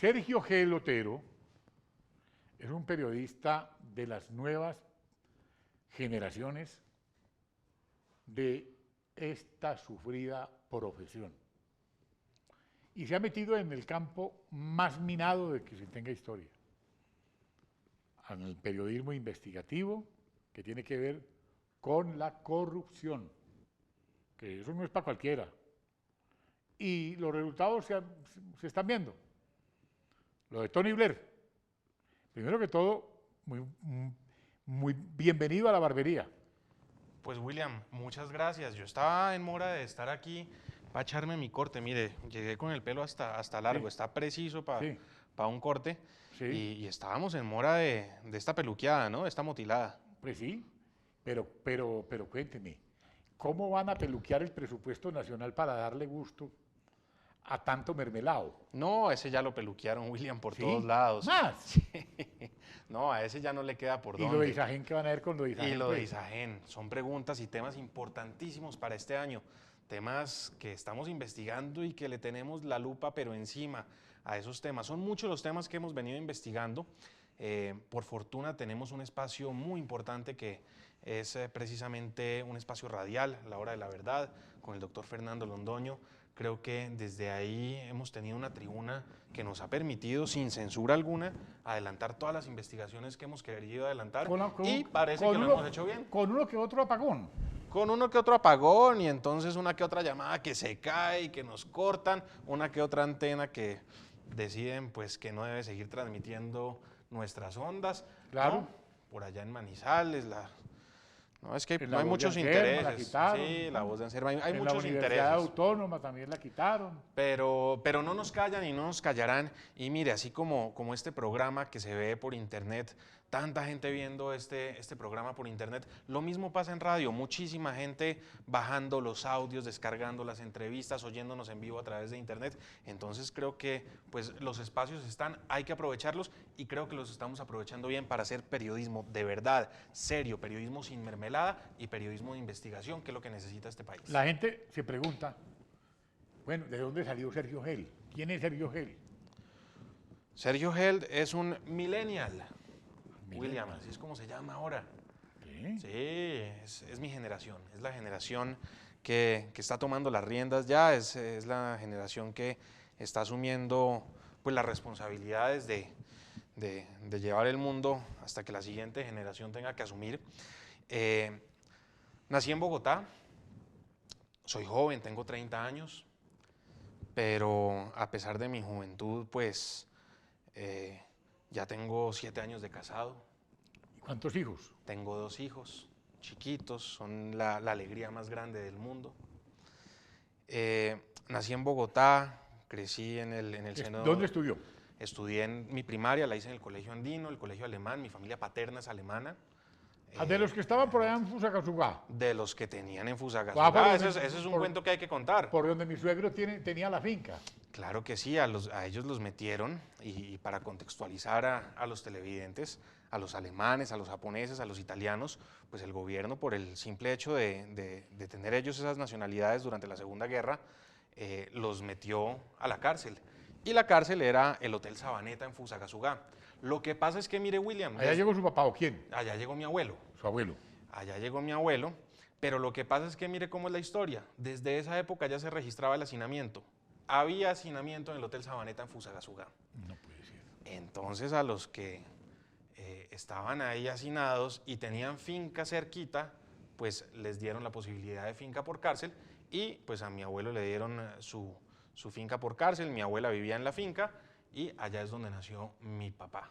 Sergio G. Lotero es un periodista de las nuevas generaciones de esta sufrida profesión. Y se ha metido en el campo más minado de que se tenga historia, en el periodismo investigativo, que tiene que ver con la corrupción, que eso no es para cualquiera. Y los resultados se están viendo. Lo de Tony Blair, primero que todo, muy bienvenido a la barbería. Pues William, muchas gracias. Yo estaba en mora de estar aquí para echarme mi corte. Mire, llegué con el pelo hasta largo, Sí. está preciso para Sí. un corte. Sí. Y estábamos en mora de esta peluqueada, ¿no? De esta motilada. Pues sí, pero cuénteme, ¿cómo van a peluquear el presupuesto nacional para darle gusto a tanto mermelado? No, ese ya lo peluquearon, William, por ¿Sí? todos lados. ¿Más? Sí. No, a ese ya no le queda por ¿Y dónde. lo de Isagen qué van a ver con lo de Isagen? Y lo de pues? Isagen, son preguntas y temas importantísimos para este año, temas que estamos investigando y que le tenemos la lupa pero encima a esos temas. Son muchos los temas que hemos venido investigando. Por fortuna tenemos un espacio muy importante que es precisamente un espacio radial, La Hora de la Verdad, con el doctor Fernando Londoño. Creo que desde ahí hemos tenido una tribuna que nos ha permitido, sin censura alguna, adelantar todas las investigaciones que hemos querido adelantar y parece que lo hemos hecho bien. Con uno que otro apagón. Con uno que otro apagón y entonces una que otra llamada que se cae y que nos cortan, una que otra antena que deciden pues que no debe seguir transmitiendo nuestras ondas. Claro. ¿No? Por allá en Manizales, no, es que En hay muchos intereses. La quitaron. Sí, la voz de Anserma, hay en muchos la intereses. Universidad Autónoma también la quitaron. Pero no nos callan y no nos callarán. Y mire, así como este programa que se ve por internet, tanta gente viendo este programa por internet, lo mismo pasa en radio, muchísima gente bajando los audios, descargando las entrevistas, oyéndonos en vivo a través de internet. Entonces creo que pues, los espacios están, hay que aprovecharlos y creo que los estamos aprovechando bien para hacer periodismo de verdad, serio, periodismo sin mermelada y periodismo de investigación, que es lo que necesita este país. La gente se pregunta, bueno, ¿de dónde salió Sergio Gel? ¿Quién es Sergio Gel? Sergio Held es un millennial. William, así es como se llama ahora. ¿Qué? Sí, es mi generación, es la generación que está tomando las riendas ya, es la generación que está asumiendo pues, las responsabilidades de llevar el mundo hasta que la siguiente generación tenga que asumir. Nací en Bogotá, soy joven, tengo 30 años, pero a pesar de mi juventud, pues ya tengo 7 años de casado. ¿Cuántos hijos? Tengo 2 hijos chiquitos, son la alegría más grande del mundo. Nací en Bogotá, crecí en el seno. ¿Dónde estudió? Estudié en mi primaria, la hice en el colegio andino, el colegio alemán, mi familia paterna es alemana. ¿De los que estaban por allá en Fusagasugá? De los que tenían en Fusagasugá, ese es un cuento que hay que contar. Por donde mi suegro tenía la finca. Claro que sí, a ellos los metieron y para contextualizar a los televidentes, a los alemanes, a los japoneses, a los italianos, pues el gobierno por el simple hecho de tener ellos esas nacionalidades durante la Segunda Guerra, los metió a la cárcel. Y la cárcel era el Hotel Sabaneta en Fusagasugá. Lo que pasa es que, mire, William... ¿Allá llegó su papá o quién? Allá llegó mi abuelo. Su abuelo. Allá llegó mi abuelo, pero lo que pasa es que mire cómo es la historia. Desde esa época ya se registraba el hacinamiento. Había hacinamiento en el Hotel Sabaneta en Fusagasugá. No puede ser. Entonces a los que estaban ahí hacinados y tenían finca cerquita, pues les dieron la posibilidad de finca por cárcel y pues a mi abuelo le dieron su finca por cárcel. Mi abuela vivía en la finca y allá es donde nació mi papá,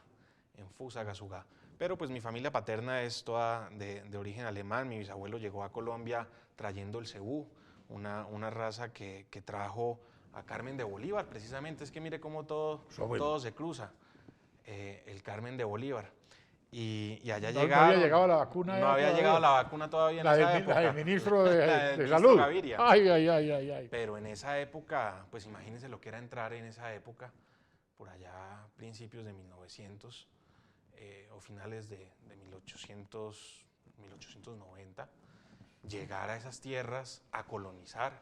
en Fusagasugá. Pero pues mi familia paterna es toda de origen alemán. Mi bisabuelo llegó a Colombia trayendo el cebú, una raza que trajo a Carmen de Bolívar, precisamente. Es que mire cómo todo se cruza. El Carmen de Bolívar. Y allá llegaron. No había llegado la vacuna. No había llegado la vacuna todavía en esa época. La del ministro de Salud. Ay. Pero en esa época, pues imagínense lo que era entrar en esa época, por allá principios de 1900 o finales de 1890, llegar a esas tierras a colonizar,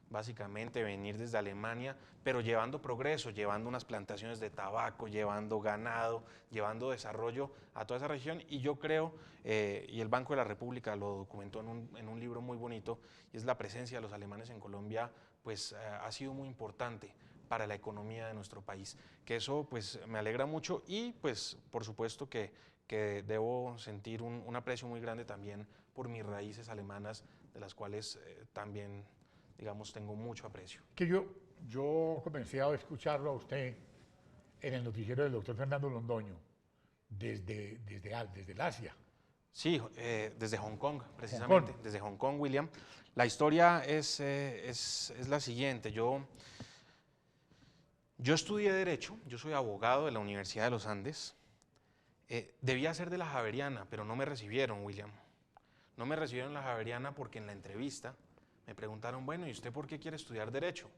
básicamente venir desde Alemania, pero llevando progreso, llevando unas plantaciones de tabaco, llevando ganado, llevando desarrollo a toda esa región. Y yo creo, y el Banco de la República lo documentó en un libro muy bonito, y es la presencia de los alemanes en Colombia, pues ha sido muy importante para la economía de nuestro país. Que eso pues me alegra mucho y pues por supuesto que debo sentir un aprecio muy grande también por mis raíces alemanas, de las cuales también, digamos, tengo mucho aprecio. Que yo comencé a escucharlo a usted en el noticiero del doctor Fernando Londoño, desde el Asia. Sí, desde Hong Kong, precisamente, desde Hong Kong, William. La historia es la siguiente. Yo estudié Derecho, yo soy abogado de la Universidad de los Andes. Debía ser de la Javeriana, pero no me recibieron, William. No me recibieron en la Javeriana porque en la entrevista me preguntaron, bueno, ¿y usted por qué quiere estudiar Derecho?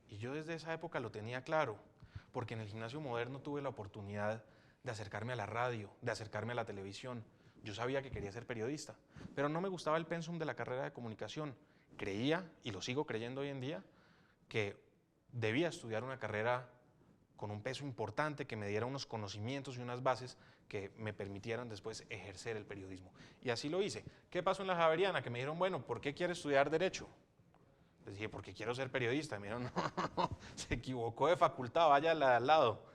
Y yo desde esa época lo tenía claro, porque en el Gimnasio Moderno tuve la oportunidad de acercarme a la radio, de acercarme a la televisión. Yo sabía que quería ser periodista, pero no me gustaba el pensum de la carrera de comunicación. Creía, y lo sigo creyendo hoy en día, que debía estudiar una carrera con un peso importante, que me diera unos conocimientos y unas bases que me permitieran después ejercer el periodismo. Y así lo hice. ¿Qué pasó en la Javeriana? Que me dijeron, bueno, ¿por qué quiere estudiar Derecho? Les dije, porque quiero ser periodista. Me dijeron, no, se equivocó de facultad, vaya al lado.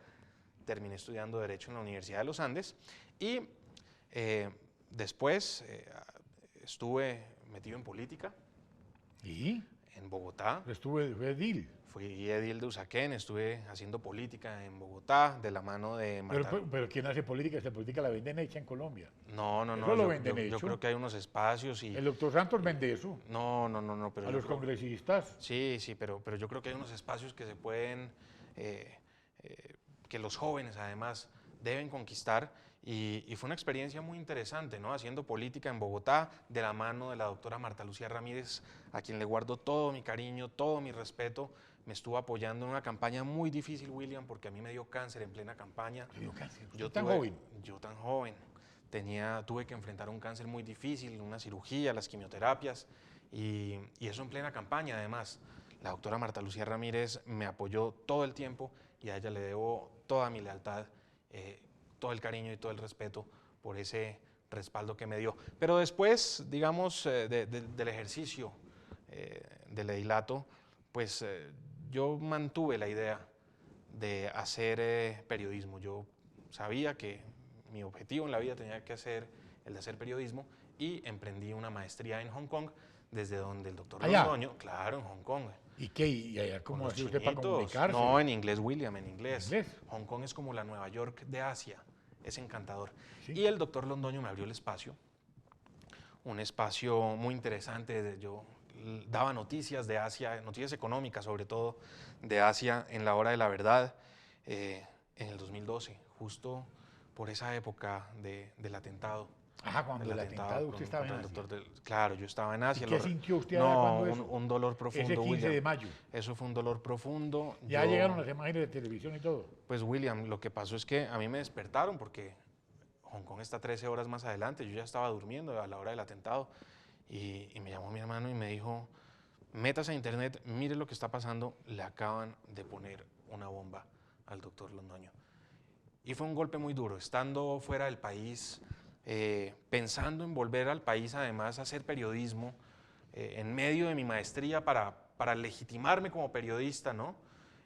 Terminé estudiando Derecho en la Universidad de los Andes y después estuve metido en política. ¿Y? En Bogotá. Fue edil. Fui edil de Usaquén, estuve haciendo política en Bogotá de la mano de Marta. Pero ¿quién hace política? Esa política la venden hecha en Colombia. No, Eso lo venden hecho. Yo creo que hay unos espacios y... El doctor Santos vende eso. No, pero... A los congresistas. Sí, pero yo creo que hay unos espacios que se pueden... que los jóvenes además deben conquistar y fue una experiencia muy interesante, ¿no? Haciendo política en Bogotá de la mano de la doctora Marta Lucía Ramírez, a quien le guardo todo mi cariño, todo mi respeto. Me estuvo apoyando en una campaña muy difícil, William, porque a mí me dio cáncer en plena campaña. ¿Te dio cáncer? Yo tan joven? Yo tan joven. Tuve que enfrentar un cáncer muy difícil, una cirugía, las quimioterapias y eso en plena campaña además. La doctora Marta Lucía Ramírez me apoyó todo el tiempo y a ella le debo toda mi lealtad, todo el cariño y todo el respeto por ese respaldo que me dio. Pero después, digamos, del ejercicio del edilato, pues yo mantuve la idea de hacer periodismo. Yo sabía que mi objetivo en la vida tenía que ser el de hacer periodismo y emprendí una maestría en Hong Kong, desde donde el doctor Londoño, claro, en Hong Kong. ¿Y qué? ¿Y allá cómo hace usted para comunicarse? No, en inglés, William, en inglés. ¿En inglés? Hong Kong es como la Nueva York de Asia, es encantador. ¿Sí? Y el doctor Londoño me abrió el espacio, un espacio muy interesante. Yo daba noticias de Asia, noticias económicas sobre todo, de Asia en la hora de la verdad, en el 2012, justo por esa época del atentado. Ajá, cuando el atentado usted estaba en Asia. Claro, yo estaba en Asia. ¿Qué sintió usted allá cuando eso? Un dolor profundo, ese 15 William. de mayo. Eso fue un dolor profundo. Ya llegaron las imágenes de televisión y todo. Pues, William, lo que pasó es que a mí me despertaron porque Hong Kong está 13 horas más adelante. Yo ya estaba durmiendo a la hora del atentado y me llamó mi hermano y me dijo, métase a internet, mire lo que está pasando, le acaban de poner una bomba al doctor Londoño. Y fue un golpe muy duro, estando fuera del país, pensando en volver al país además a hacer periodismo, en medio de mi maestría para legitimarme como periodista, ¿no?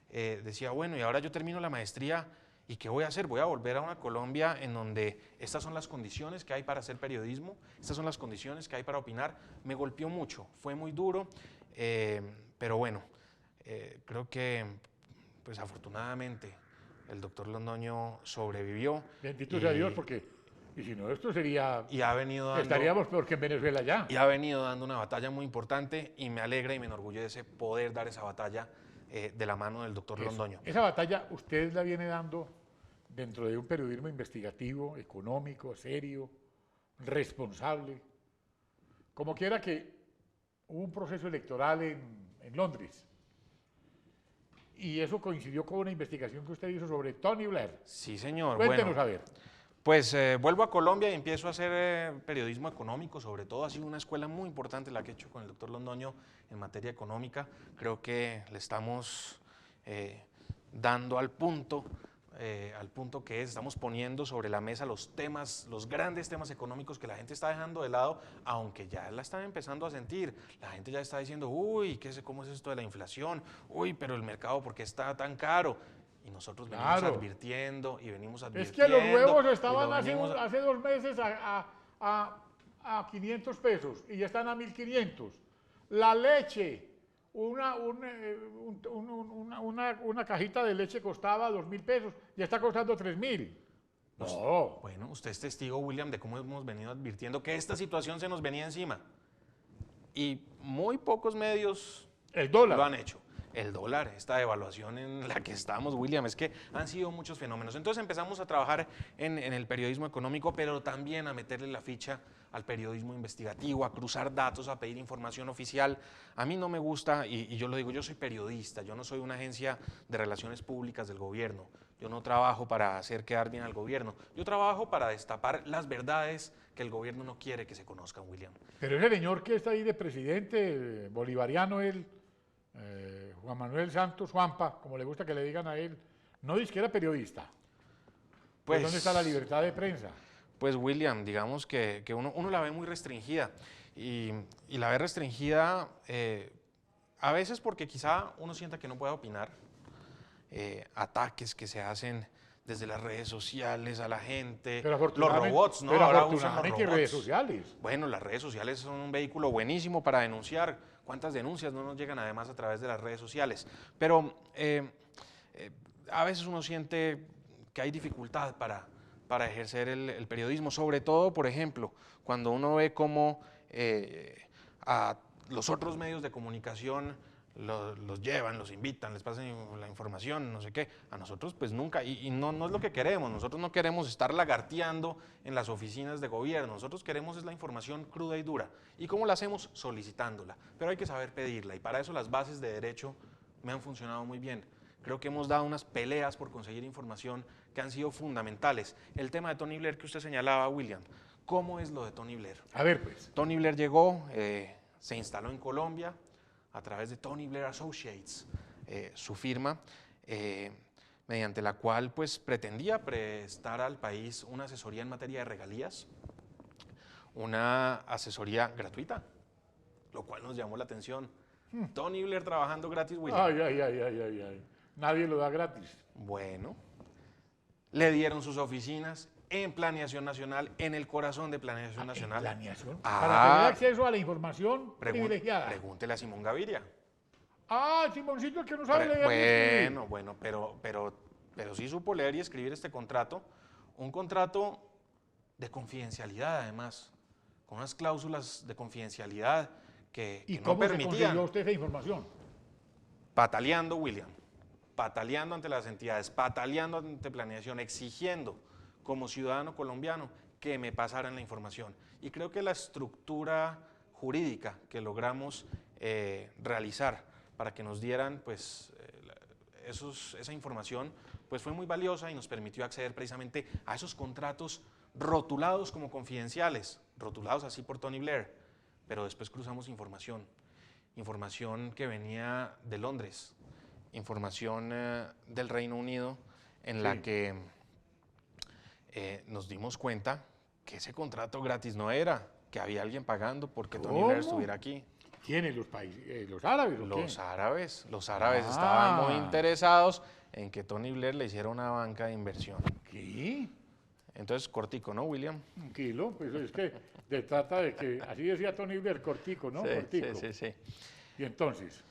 Decía, bueno, y ahora yo termino la maestría, ¿y qué voy a hacer? Voy a volver a una Colombia en donde estas son las condiciones que hay para hacer periodismo, estas son las condiciones que hay para opinar. Me golpeó mucho, fue muy duro, pero bueno, creo que pues afortunadamente el doctor Londoño sobrevivió. Bendito sea Dios, porque y si no, esto sería... Y ha venido dando, estaríamos peor que en Venezuela ya. Y ha venido dando una batalla muy importante y me alegra y me enorgullece poder dar esa batalla de la mano del doctor Londoño. Esa batalla usted la viene dando dentro de un periodismo investigativo, económico, serio, responsable. Como quiera que hubo un proceso electoral en Londres. Y eso coincidió con una investigación que usted hizo sobre Tony Blair. Sí, señor. Cuéntenos bueno, a ver. Pues vuelvo a Colombia y empiezo a hacer periodismo económico, sobre todo ha sido una escuela muy importante la que he hecho con el doctor Londoño en materia económica. Creo que le estamos dando al punto que es, estamos poniendo sobre la mesa los temas, los grandes temas económicos que la gente está dejando de lado, aunque ya la están empezando a sentir. La gente ya está diciendo, uy, ¿cómo es esto de la inflación? Uy, pero el mercado, ¿por qué está tan caro? Y nosotros venimos Claro. advirtiendo y venimos Es advirtiendo. que los huevos y lo estaban hace venimos- 2 meses a 500 pesos y ya están a 1.500. La leche, una cajita de leche costaba 2.000 pesos, ya está costando 3.000. No, Bueno, usted es testigo, William, de cómo hemos venido advirtiendo que esta situación se nos venía encima. Y muy pocos medios el dólar. lo han hecho. El dólar, esta devaluación en la que estamos, William, es que han sido muchos fenómenos. Entonces empezamos a trabajar en el periodismo económico, pero también a meterle la ficha al periodismo investigativo, a cruzar datos, a pedir información oficial. A mí no me gusta, y yo lo digo, yo soy periodista, yo no soy una agencia de relaciones públicas del gobierno. Yo no trabajo para hacer quedar bien al gobierno. Yo trabajo para destapar las verdades que el gobierno no quiere que se conozcan, William. Pero ese señor que está ahí de presidente, bolivariano él, Juan Manuel Santos, Juanpa, como le gusta que le digan a él, no dice que era periodista. Pues, ¿dónde está la libertad de prensa? Pues William, digamos que uno la ve muy restringida y la ve restringida a veces porque quizá uno sienta que no puede opinar, ataques que se hacen desde las redes sociales a la gente, Pero los robots, ¿no? Pero Ahora usan los afortunadamente robots. redes sociales. Bueno, las redes sociales son un vehículo buenísimo para denunciar. ¿Cuántas denuncias no nos llegan además a través de las redes sociales? Pero a veces uno siente que hay dificultad para ejercer el periodismo, sobre todo, por ejemplo, cuando uno ve cómo a los otros medios de comunicación los llevan, los invitan, les pasan la información, no sé qué. A nosotros pues nunca, y no es lo que queremos. Nosotros no queremos estar lagarteando en las oficinas de gobierno. Nosotros queremos es la información cruda y dura. ¿Y cómo la hacemos? Solicitándola. Pero hay que saber pedirla y para eso las bases de derecho me han funcionado muy bien. Creo que hemos dado unas peleas por conseguir información que han sido fundamentales. El tema de Tony Blair que usted señalaba, William, ¿cómo es lo de Tony Blair? A ver, pues. Tony Blair llegó, se instaló en Colombia a través de Tony Blair Associates, su firma, mediante la cual pues, pretendía prestar al país una asesoría en materia de regalías, una asesoría gratuita, lo cual nos llamó la atención. Tony Blair trabajando gratis, William. Ay. Nadie lo da gratis. Bueno, le dieron sus oficinas en Planeación Nacional, en el corazón de Planeación Nacional. ¿Planeación? Ah, Para tener acceso a la información privilegiada. Pregúntele a Simón Gaviria. Ah, Simoncito, el que no sabe leer ni escribir. Bueno, pero sí supo leer y escribir este contrato, un contrato de confidencialidad además, con unas cláusulas de confidencialidad que ¿Y no cómo se permitían. consiguió usted esa información? Pataleando, William, pataleando ante las entidades, pataleando ante Planeación, exigiendo como ciudadano colombiano que me pasaran la información. Y creo que la estructura jurídica que logramos realizar para que nos dieran pues, esa información pues fue muy valiosa y nos permitió acceder precisamente a esos contratos rotulados como confidenciales, rotulados así por Tony Blair, pero después cruzamos información que venía de Londres, información del Reino Unido en la que nos dimos cuenta que ese contrato gratis no era, que había alguien pagando porque Tony Blair estuviera aquí. ¿Quiénes? ¿Los países? ¿Los árabes o qué? Los árabes estaban muy interesados en que Tony Blair le hiciera una banca de inversión. ¿Qué? Entonces, cortico, ¿no, William? Tranquilo, pues es que se trata de que, así decía Tony Blair, cortico, ¿no? Cortico. Sí. Y entonces,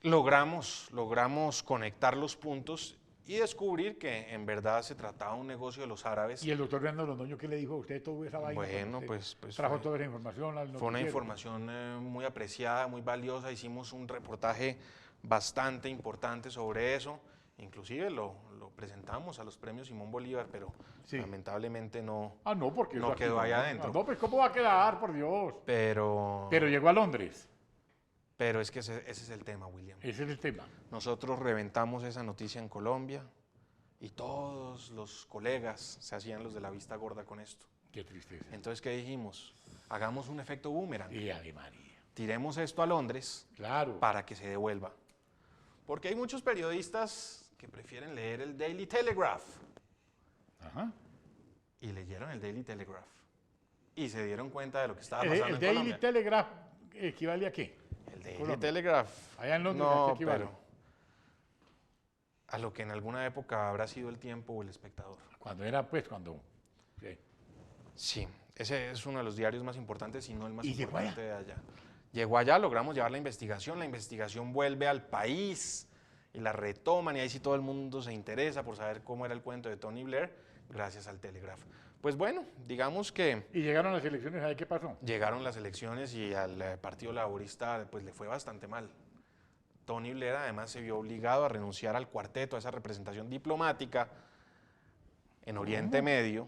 logramos conectar los puntos y descubrir que en verdad se trataba de un negocio de los árabes. ¿y el doctor Fernando Londoño qué le dijo a usted toda esa vaina? Bueno, Pues trajo toda esa información al fue una noticiero. información muy apreciada, muy valiosa. Hicimos un reportaje bastante importante sobre eso. Inclusive lo presentamos a los premios Simón Bolívar, pero lamentablemente no, no, porque no quedó ahí adentro. No, pues ¿cómo va a quedar, por Dios? Pero llegó a Londres. Pero es que ese es el tema, William. Ese es el tema. Nosotros reventamos esa noticia en Colombia, y todos los colegas se hacían los de la vista gorda con esto. Qué tristeza. Entonces, ¿qué dijimos? Hagamos un efecto boomerang. Y Ave María. Tiremos esto a Londres Claro. para que se devuelva. Porque hay muchos periodistas que prefieren leer el Daily Telegraph. Ajá. Y leyeron el Daily Telegraph. Y se dieron cuenta de lo que estaba pasando ¿El en Daily Colombia. Telegraph equivale a qué? El Daily Colombia. Telegraph. Allá en Londres, ¿a no, qué equivale? pero a lo que en alguna época habrá sido el Tiempo o el Espectador. Cuando era, pues, cuando... Sí. Sí, ese es uno de los diarios más importantes, si no el más ¿Y llegó importante de allá. Llegó allá, logramos llevar la investigación vuelve al país y la retoman y ahí sí todo el mundo se interesa por saber cómo era el cuento de Tony Blair, gracias al Telegraph. Pues bueno, digamos que ¿Y llegaron las elecciones? ¿Ahí qué pasó? llegaron las elecciones y al Partido Laborista pues le fue bastante mal. Tony Blair además se vio obligado a renunciar al cuarteto, a esa representación diplomática en Oriente Medio,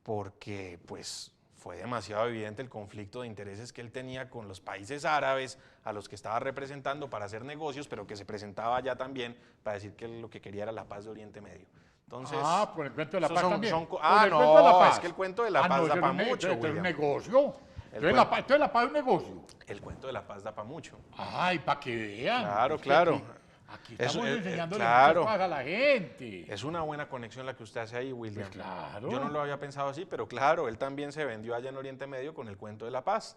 porque pues fue demasiado evidente el conflicto de intereses que él tenía con los países árabes a los que estaba representando para hacer negocios, pero que se presentaba allá también para decir que lo que quería era la paz de Oriente Medio. Entonces, por el cuento de la esos paz son- también. son Por co- el cuento no, de la paz. es que el cuento de la paz no, da eso pa' es un mucho, esto es un William. negocio. Entonces cuen- la entonces la paz es un negocio. el cuento de la paz da para mucho. Ay, para que vean. Claro, Es que claro. Aquí Eso estamos es- enseñándole claro. muchas cosas a la gente. Es una buena conexión la que usted hace ahí, William. Pues claro. Yo no lo había pensado así, pero claro, él también se vendió allá en Oriente Medio con el cuento de la paz.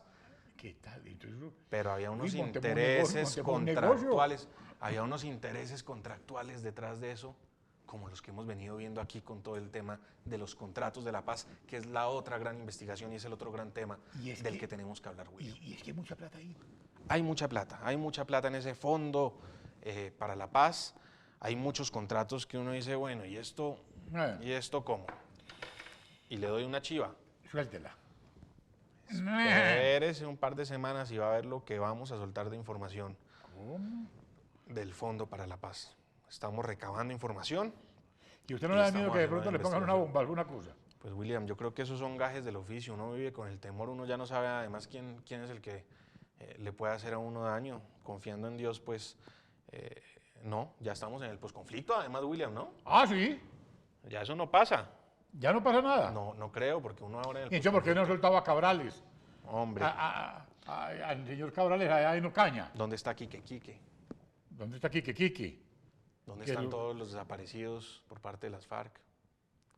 ¿Qué tal? Entonces, Pero había unos montemos un intereses negocio, montemos un negocio. contractuales, había unos intereses contractuales detrás de eso, como los que hemos venido viendo aquí con todo el tema de los contratos de la paz, que es la otra gran investigación y es el otro gran tema Y es del que- que tenemos que hablar, William. y es que hay mucha plata ahí. Hay mucha plata en ese fondo para la paz. Hay muchos contratos que uno dice, bueno, ¿y esto cómo? Y le doy una chiva. Suéltela. Espérese un par de semanas y va a ver lo que vamos a soltar de información ¿Cómo? del Fondo para la Paz. Estamos recabando información. ¿Y usted no Y le da estamos miedo que de haciendo pronto una le pongan una investigación. bomba, alguna cosa? Pues William, yo creo que esos son gajes del oficio. Uno vive con el temor, uno ya no sabe además quién es el que le puede hacer a uno daño. Confiando en Dios, pues no, ya estamos en el posconflicto además, William, ¿no? Ah, sí. Ya eso no pasa. Ya no pasa nada. No, no creo, porque uno ahora en el ¿Y entonces por qué no soltaba a Cabrales? Hombre, Al señor Cabrales allá en Ocaña. ¿dónde está Quique Quique? ¿Dónde está Quique? ¿Dónde Que están lo- todos los desaparecidos por parte de las FARC?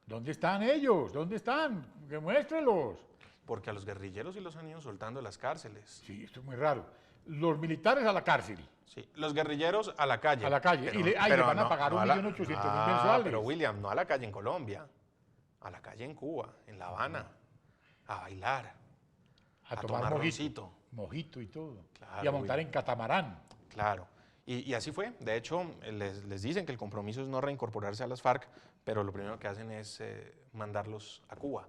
¿Dónde están ellos? ¿Dónde están? Que muéstrelos. Porque a los guerrilleros sí los han ido soltando de las cárceles. Sí, esto es muy raro. Los militares a la cárcel, Sí, los guerrilleros a la calle. a la calle. Pero- Y le pero van a no- pagar no a la- 1.800.000 mensuales. Pero William, no a la calle en Colombia, a la calle en Cuba, en La Habana, a bailar, a a tomar tomar mojito. roncito. Mojito y todo. Claro, Y a montar William. en catamarán. Claro. Y así fue. De hecho, les dicen que el compromiso es no reincorporarse a las FARC, pero lo primero que hacen es mandarlos a Cuba.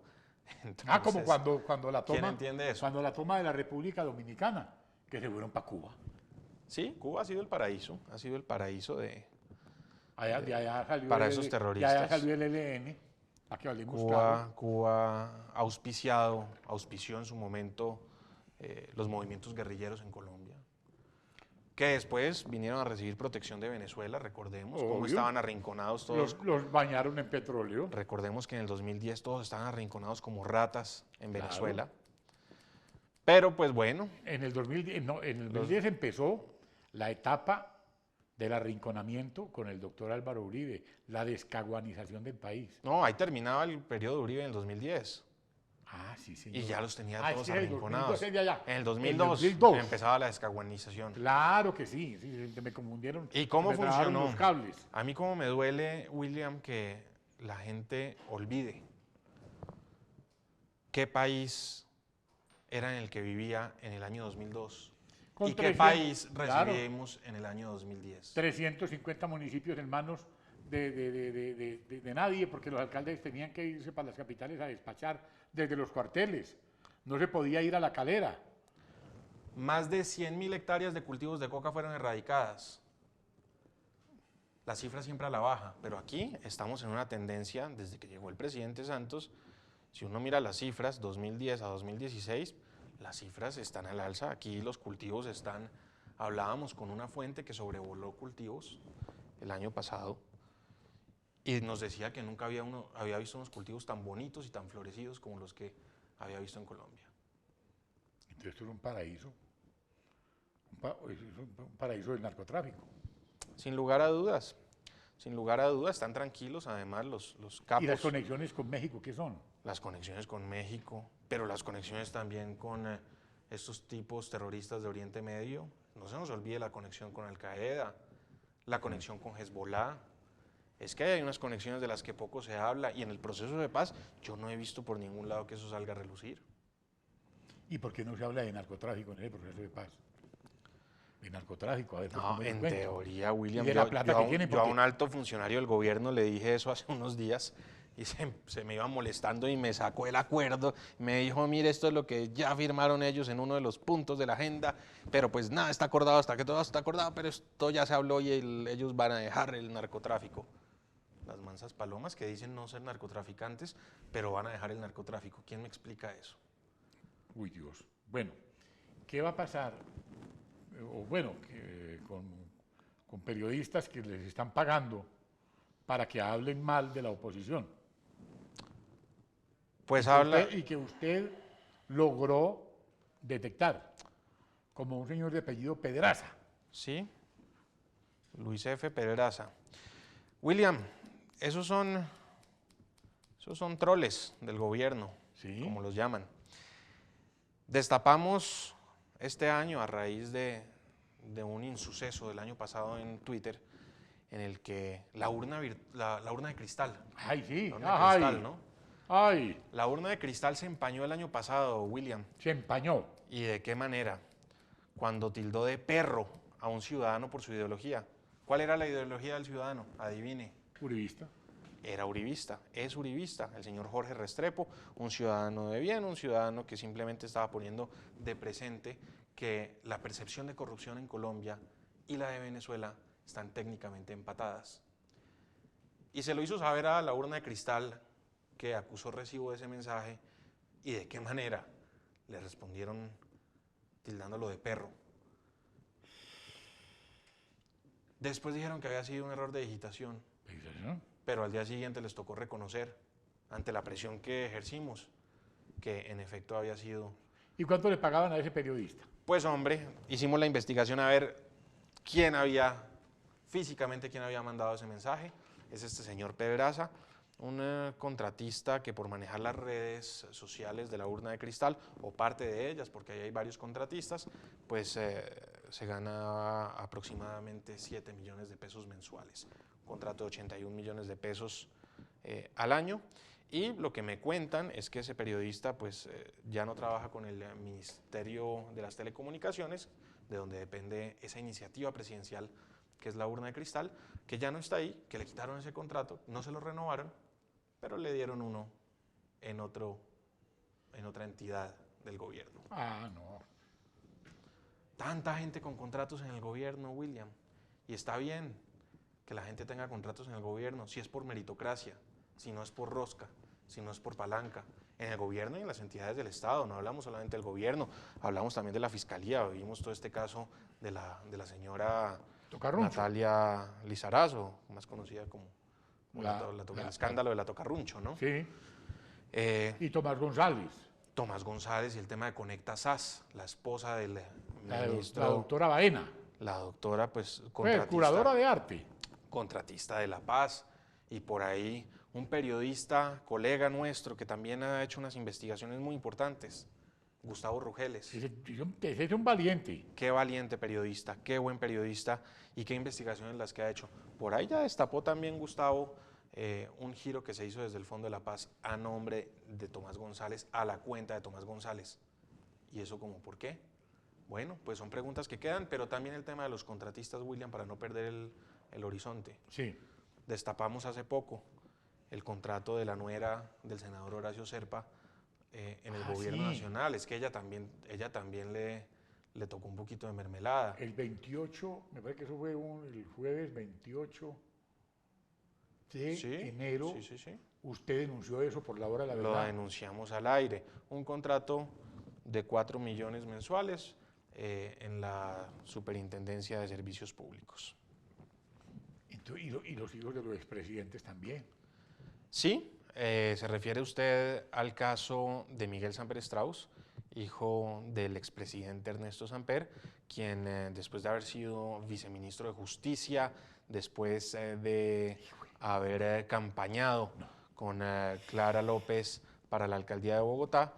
Como Entonces, cuando la ¿quién toma. entiende eso? Cuando la toma de la República Dominicana, que se fueron para Cuba. Sí, Cuba ha sido el paraíso de De allá salió para el- esos De allá terroristas. salió el ELN. ¿A qué hablemos Cuba auspició en su momento los movimientos guerrilleros en Colombia, que después vinieron a recibir protección de Venezuela, recordemos cómo Obvio. estaban arrinconados todos. Los bañaron en petróleo. Recordemos que en el 2010 todos estaban arrinconados como ratas en Claro. Venezuela. Pero pues bueno, En el 2010, no, en el 2010 empezó la etapa del arrinconamiento con el doctor Álvaro Uribe, la descaguanización del país. no, ahí terminaba el periodo de Uribe en el 200010 Ah, sí, señor. y ya los tenía Ah, todos sí, el arrinconados. 2012 de allá. En el El 2002 2002. empezaba la descaguanización. Claro que sí, sí, me confundieron. ¿Y cómo me trabaron funcionó? los cables. A mí como me duele, William, que la gente olvide qué país era en el que vivía en el año 2002 Con y qué 300, país claro. recibimos en el año 2010. 350 municipios en manos de nadie, porque los alcaldes tenían que irse para las capitales a despachar desde los cuarteles. No se podía ir a la calera. Más de 100.000 hectáreas de cultivos de coca fueron erradicadas. La cifra siempre a la baja, pero aquí estamos en una tendencia, desde que llegó el presidente Santos, si uno mira las cifras, 2010 a 2016, las cifras están al alza, aquí los cultivos están, hablábamos con una fuente que sobrevoló cultivos el año pasado, Y nos decía que nunca había visto unos cultivos tan bonitos y tan florecidos como los que había visto en Colombia. Entonces esto es un paraíso, es un paraíso del narcotráfico. Sin lugar a dudas, sin lugar a dudas, están tranquilos además los capos. ¿Y las conexiones con México qué son? Las conexiones con México, pero las conexiones también con estos tipos terroristas de Oriente Medio. No se nos olvide la conexión con Al Qaeda, la conexión con Hezbollah. Es que hay unas conexiones de las que poco se habla y en el proceso de paz yo no he visto por ningún lado que eso salga a relucir. ¿Y por qué no se habla de narcotráfico en ese proceso de paz? De narcotráfico, a ver, No, en cuento. teoría, William, Y de la plata que tienen, yo a porque un alto funcionario del gobierno le dije eso hace unos días y se me iba molestando y me sacó el acuerdo. Me dijo, mire, esto es lo que ya firmaron ellos en uno de los puntos de la agenda, pero pues nada está acordado hasta que todo está acordado, pero esto ya se habló y ellos van a dejar el narcotráfico. Las mansas palomas que dicen no ser narcotraficantes, pero van a dejar el narcotráfico. ¿Quién me explica eso? uy Dios. Bueno, ¿qué va a pasar? O bueno, con periodistas que les están pagando para que hablen mal de la oposición. Pues habla... Y que usted logró detectar como un señor de apellido Pedraza. Sí, Luis F. Pedraza. William, esos son troles del gobierno, ¿Sí? como los llaman. Destapamos este año a raíz de un insuceso del año pasado en Twitter, en el que la urna de cristal. Ay, sí. La urna de cristal, ¿no? Ay. La urna de cristal se empañó el año pasado, William. Se empañó. ¿Y de qué manera? Cuando tildó de perro a un ciudadano por su ideología. ¿Cuál era la ideología del ciudadano? Adivine. Uribista. Era uribista, es uribista, el señor Jorge Restrepo, un ciudadano de bien, un ciudadano que simplemente estaba poniendo de presente que la percepción de corrupción en Colombia y la de Venezuela están técnicamente empatadas. Y se lo hizo saber a la urna de cristal, que acusó recibo de ese mensaje, y de qué manera le respondieron tildándolo de perro. Después dijeron que había sido un error de digitación. Pero al día siguiente les tocó reconocer, ante la presión que ejercimos, que en efecto había sido... ¿Y cuánto le pagaban a ese periodista? Pues hombre, hicimos la investigación a ver físicamente quién había mandado ese mensaje. Es este señor Pedraza, un contratista que por manejar las redes sociales de la urna de cristal, o parte de ellas, porque ahí hay varios contratistas, pues se gana aproximadamente 7 millones de pesos mensuales. Contrato de 81 millones de pesos al año, y lo que me cuentan es que ese periodista pues ya no trabaja con el Ministerio de las Telecomunicaciones, de donde depende esa iniciativa presidencial que es la urna de cristal, que ya no está ahí, que le quitaron ese contrato, no se lo renovaron, pero le dieron uno en otra entidad del gobierno. Ah, no. Tanta gente con contratos en el gobierno, William, y está bien que la gente tenga contratos en el gobierno, si es por meritocracia, si no es por rosca, si no es por palanca. En el gobierno y en las entidades del Estado, no hablamos solamente del gobierno, hablamos también de la Fiscalía. Vimos todo este caso de la señora Tocarruncho. Natalia Lizarazo, más conocida como el escándalo de la Tocarruncho, ¿no? Sí. Y Tomás González. Tomás González y el tema de Conecta SAS, la esposa del ministro. La doctora Baena. La doctora, pues, curadora de arte. Contratista de La Paz, y por ahí un periodista, colega nuestro, que también ha hecho unas investigaciones muy importantes, Gustavo Rugeles. Ese es un valiente. Qué valiente periodista, qué buen periodista, y qué investigaciones las que ha hecho. Por ahí ya destapó también Gustavo un giro que se hizo desde el Fondo de la Paz a nombre de Tomás González, a la cuenta de Tomás González. ¿Y eso como por qué? Bueno, pues son preguntas que quedan, pero también el tema de los contratistas, William, para no perder el horizonte. Sí. Destapamos hace poco el contrato de la nuera del senador Horacio Serpa en el gobierno nacional. Es que ella también le tocó un poquito de mermelada. El 28, me parece que eso fue el jueves 28 de enero. Sí. Usted denunció eso por la hora de la verdad. Lo denunciamos al aire. Un contrato de 4 millones mensuales en la Superintendencia de Servicios Públicos. Y los hijos de los expresidentes también. Sí, se refiere usted al caso de Miguel Samper Strauss, hijo del expresidente Ernesto Samper, quien después de haber sido viceministro de Justicia, después de haber campañado con Clara López para la alcaldía de Bogotá,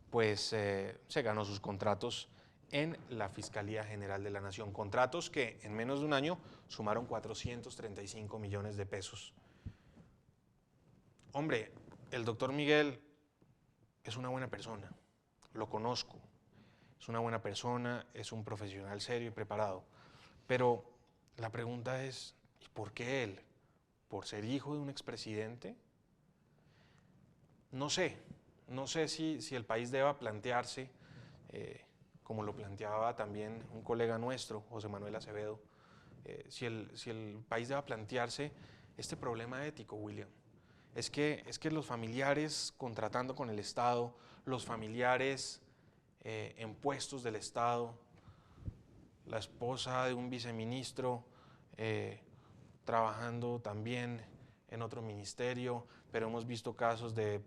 pues se ganó sus contratos en la Fiscalía General de la Nación. Contratos que en menos de un año sumaron 435 millones de pesos. Hombre, el doctor Miguel es una buena persona, lo conozco, es una buena persona, es un profesional serio y preparado, pero la pregunta es, ¿y por qué él? ¿Por ser hijo de un expresidente? No sé si el país deba plantearse, como lo planteaba también un colega nuestro, José Manuel Acevedo, si el país deba plantearse este problema ético, William. Es que los familiares contratando con el Estado, los familiares en puestos del Estado, la esposa de un viceministro trabajando también en otro ministerio, pero hemos visto casos de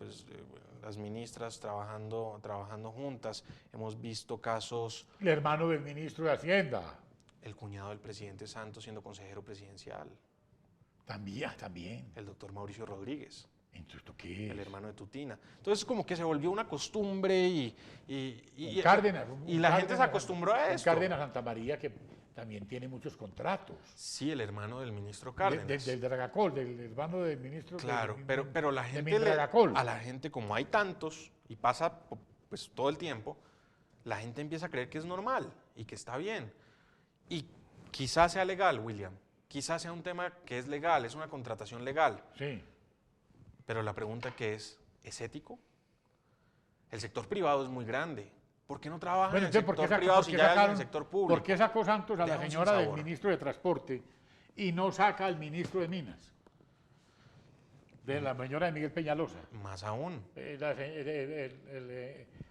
las ministras trabajando juntas, hemos visto casos... El hermano del ministro de Hacienda. El cuñado del presidente Santos siendo consejero presidencial. También. El doctor Mauricio Rodríguez. Entonces, ¿esto qué es? El hermano de Tutina. Entonces, como que se volvió una costumbre y la gente se acostumbró a esto. Cárdenas Santa María, que también tiene muchos contratos. Sí, el hermano del ministro Cárdenas. Del Dragacol, del hermano del ministro. Claro, pero la gente, a la gente, como hay tantos, y pasa pues todo el tiempo, la gente empieza a creer que es normal y que está bien. Y quizás sea legal, William. Quizás sea un tema que es legal, es una contratación legal. Sí. Pero la pregunta que es ético? El sector privado es muy grande. ¿Por qué no trabajan en el sector privado si ya hay en el sector público? ¿Por qué sacó Santos a la señora del ministro de Transporte y no saca al ministro de Minas? De la señora de Miguel Peñalosa. Más aún.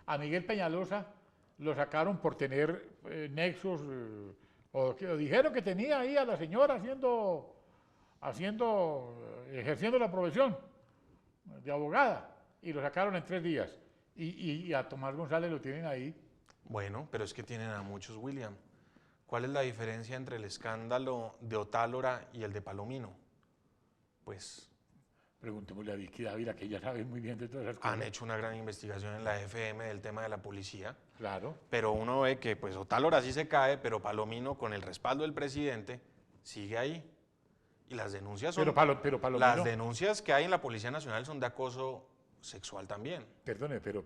A Miguel Peñalosa lo sacaron por tener nexos, o dijeron que tenía ahí a la señora ejerciendo la profesión de abogada, y lo sacaron en 3 días. Y a Tomás González lo tienen ahí. Bueno, pero es que tienen a muchos, William. ¿Cuál es la diferencia entre el escándalo de Otálora y el de Palomino? Pues... Preguntémosle a Vicky Dávila, que ella sabe muy bien de todas esas cosas. Han hecho una gran investigación en la FM del tema de la policía. Claro. Pero uno ve que pues Otálora sí se cae, pero Palomino, con el respaldo del presidente, sigue ahí. Y las denuncias son... Pero Palomino... Las denuncias que hay en la Policía Nacional son de acoso sexual también. Perdone, pero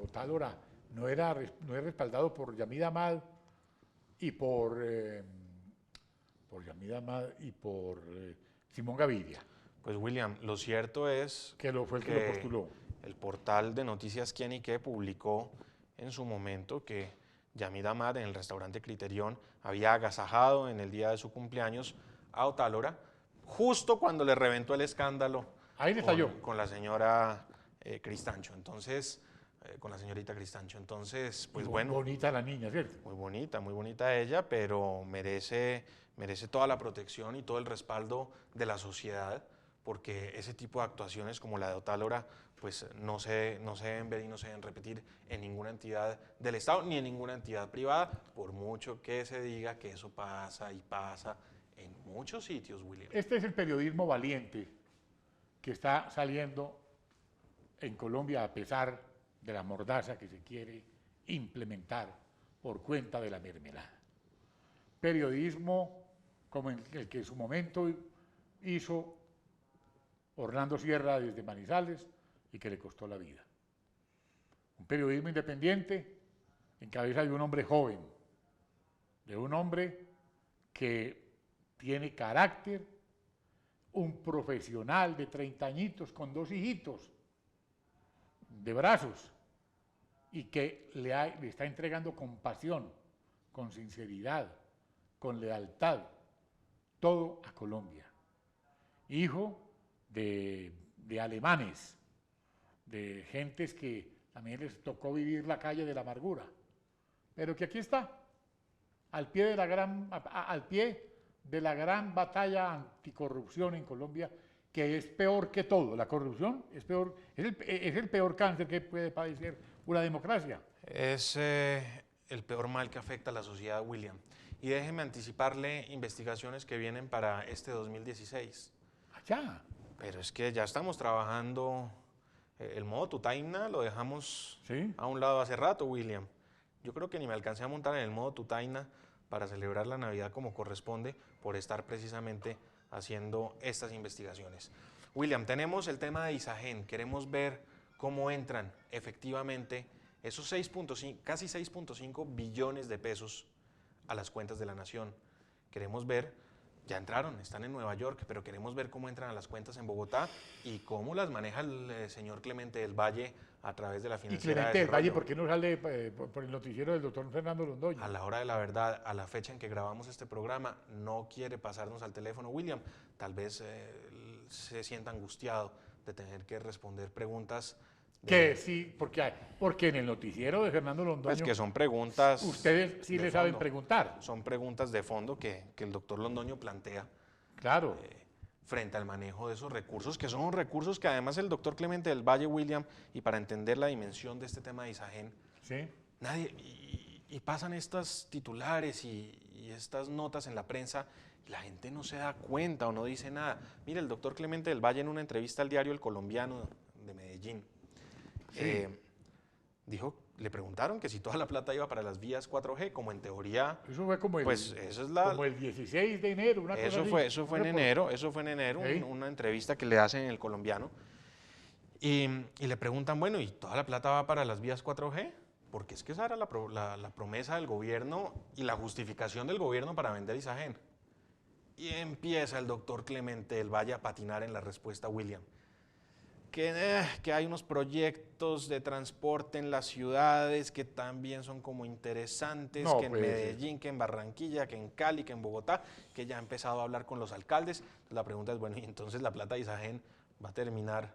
Otálora no es respaldado por Yamid Amad y por Simón Gaviria. Pues William, lo cierto es que fue el que lo postuló. El portal de noticias Quién y Qué publicó en su momento que Yamid Amad en el restaurante Criterion había agasajado en el día de su cumpleaños a Otálora, justo cuando le reventó el escándalo. Ahí le estalló. Con la señora Cristancho, entonces, con la señorita Cristancho. Entonces, pues bueno. Bonita la niña, ¿cierto? Muy bonita ella, pero merece toda la protección y todo el respaldo de la sociedad, porque ese tipo de actuaciones como la de Otálora, pues no se deben ver y no se deben repetir en ninguna entidad del Estado ni en ninguna entidad privada, por mucho que se diga que eso pasa y pasa en muchos sitios, William. Este es el periodismo valiente que está saliendo en Colombia a pesar de la mordaza que se quiere implementar por cuenta de la mermelada. Periodismo como el que en su momento hizo Orlando Sierra desde Manizales y que le costó la vida. Un periodismo independiente en cabeza de un hombre joven, de un hombre que tiene carácter, un profesional de 30 añitos con 2 hijitos de brazos y que le está entregando con pasión, con sinceridad, con lealtad, todo a Colombia. Hijo de alemanes, de gentes que también les tocó vivir la calle de la amargura, pero que aquí está, al pie de la gran batalla anticorrupción en Colombia, que es peor que todo. La corrupción es peor, es el peor cáncer que puede padecer una democracia. Es el peor mal que afecta a la sociedad, William. Y déjeme anticiparle investigaciones que vienen para este 2016. Allá. Pero es que ya estamos trabajando el modo Tutaina, lo dejamos ¿Sí? a un lado hace rato, William. Yo creo que ni me alcancé a montar en el modo Tutaina para celebrar la Navidad como corresponde por estar precisamente haciendo estas investigaciones. William, tenemos el tema de Isagen. Queremos ver cómo entran efectivamente esos casi 6.5 billones de pesos a las cuentas de la nación. Queremos ver, ya entraron, están en Nueva York, pero queremos ver cómo entran a las cuentas en Bogotá y cómo las maneja el señor Clemente del Valle a través de la Y financiera Clemente de del Valle, Desarrollo. ¿por qué no sale por el noticiero del doctor Fernando Londoño? A la hora de la verdad, a la fecha en que grabamos este programa, no quiere pasarnos al teléfono, William. Tal vez se sienta angustiado de tener que responder preguntas. Que sí, porque en el noticiero de Fernando Londoño Pues que son preguntas. ustedes sí de le saben fondo. preguntar. Son preguntas de fondo que el doctor Londoño plantea Claro. frente al manejo de esos recursos, que son recursos que además el doctor Clemente del Valle, William, y para entender la dimensión de este tema de Isagen, Sí. nadie, y pasan estas titulares y estas notas en la prensa y la gente no se da cuenta o no dice nada. Mire, el doctor Clemente del Valle en una entrevista al diario El Colombiano de Medellín, Sí. le preguntaron que si toda la plata iba para las vías 4G, como en teoría, Eso fue como pues esa es la... como el 16 de enero, una cosa así. Eso fue en enero, ¿Sí? una entrevista que le hacen en El Colombiano. Y le preguntan, bueno, ¿y toda la plata va para las vías 4G? Porque es que esa era la promesa del gobierno y la justificación del gobierno para vender Isagen. Y empieza el doctor Clemente del Valle a patinar en la respuesta, William. Que hay unos proyectos de transporte en las ciudades que también son como interesantes, No, que en pues, Medellín, que en Barranquilla, que en Cali, que en Bogotá, que ya ha empezado a hablar con los alcaldes. Entonces, la pregunta es, bueno, ¿y entonces la plata de Isagen va a terminar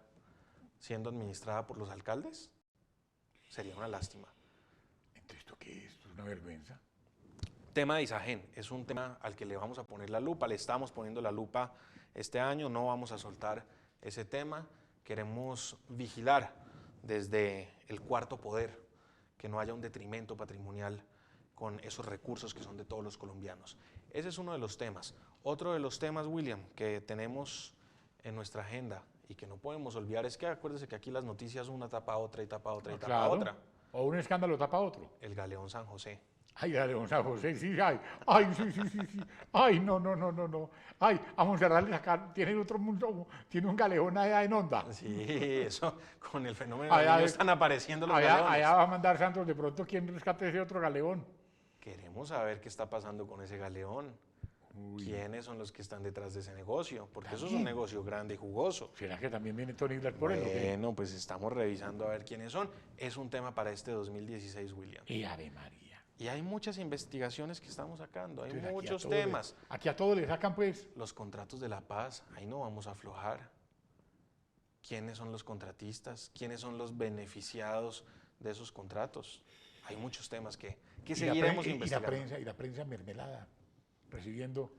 siendo administrada por los alcaldes? Sería una lástima. Entonces, ¿esto qué es? ¿Esto es una vergüenza? Tema de Isagen es un tema al que le vamos a poner la lupa, le estamos poniendo la lupa este año, no vamos a soltar ese tema. Queremos vigilar desde el cuarto poder que no haya un detrimento patrimonial con esos recursos que son de todos los colombianos. Ese es uno de los temas. Otro de los temas, William, que tenemos en nuestra agenda y que no podemos olvidar es que acuérdese que aquí las noticias una tapa otra y tapa otra y tapa Claro. otra. O un escándalo tapa otro. El Galeón San José. Ay, dale, San José, sí, ay, sí. Ay, no. Ay, a Monserrat le sacaron, tiene otro mundo, tiene un galeón allá en Onda. Sí, eso, con el fenómeno Allá del niño es- están apareciendo los Allá, galeones. allá va a mandar Santos de pronto quién rescate ese otro galeón. Queremos saber qué está pasando con ese galeón. ¿Quiénes son los que están detrás de ese negocio? Porque eso es un También. negocio grande y jugoso. ¿Será que también viene Tony Black por él? o qué? Bueno, pues estamos revisando a ver quiénes son. Es un tema para este 2016, William. Y Ave María. Y hay muchas investigaciones que estamos sacando, hay Entonces, aquí a muchos todo temas. Aquí a todos le sacan, pues. Los contratos de la paz, ahí no vamos a aflojar. ¿Quiénes son los contratistas? ¿Quiénes son los beneficiados de esos contratos? Hay muchos temas que seguiremos investigando. Y la prensa mermelada, recibiendo.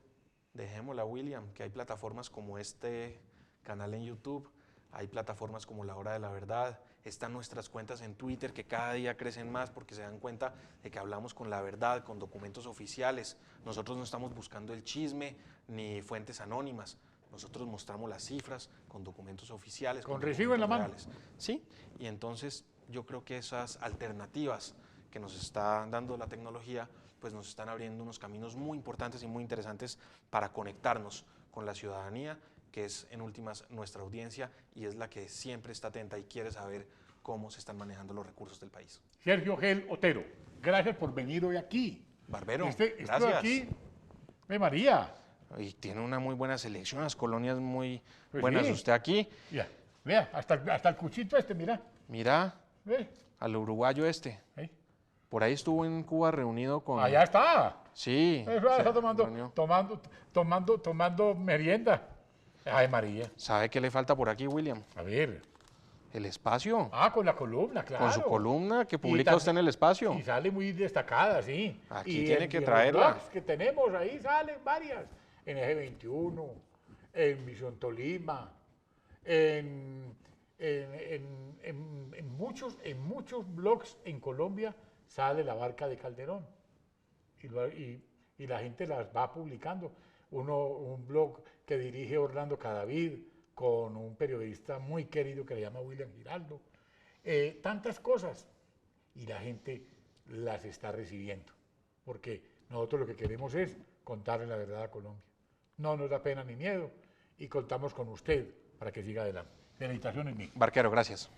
Dejémosla, William, que hay plataformas como este canal en YouTube, hay plataformas como La Hora de la Verdad, están nuestras cuentas en Twitter que cada día crecen más porque se dan cuenta de que hablamos con la verdad, con documentos oficiales. Nosotros no estamos buscando el chisme ni fuentes anónimas. Nosotros mostramos las cifras con documentos oficiales. Con recibo en la mano. reales. Sí, y entonces yo creo que esas alternativas que nos está dando la tecnología, pues nos están abriendo unos caminos muy importantes y muy interesantes para conectarnos con la ciudadanía, que es en últimas nuestra audiencia y es la que siempre está atenta y quiere saber cómo se están manejando los recursos del país. Sergio Gel Otero, gracias por venir hoy aquí. Barbero, Esto gracias. aquí, María. Y tiene una muy buena selección, las colonias muy Pues buenas. sí. Usted aquí, Ya, vea, hasta el cuchito mira. mira Ve, al uruguayo este. ahí. Por ahí estuvo en Cuba reunido con... Allá está. Sí. Está se tomando, reunió. tomando merienda. Ay, María. ¿Sabe qué le falta por aquí, William? A ver. El espacio. Ah, con la columna, claro. Con su columna que publica tam- usted en el espacio. Y sale muy destacada, sí. Aquí Y tiene en que los traerla. blogs que tenemos, ahí salen varias. en Eje 21, en Misión Tolima, en, en muchos blogs en Colombia sale la barca de Calderón y la gente las va publicando. Un blog que dirige Orlando Cadavid con un periodista muy querido que se llama William Giraldo. Tantas cosas y la gente las está recibiendo, porque nosotros lo que queremos es contarle la verdad a Colombia. No nos da pena ni miedo y contamos con usted para que siga adelante. Felicitaciones, Nico. Barquero, gracias.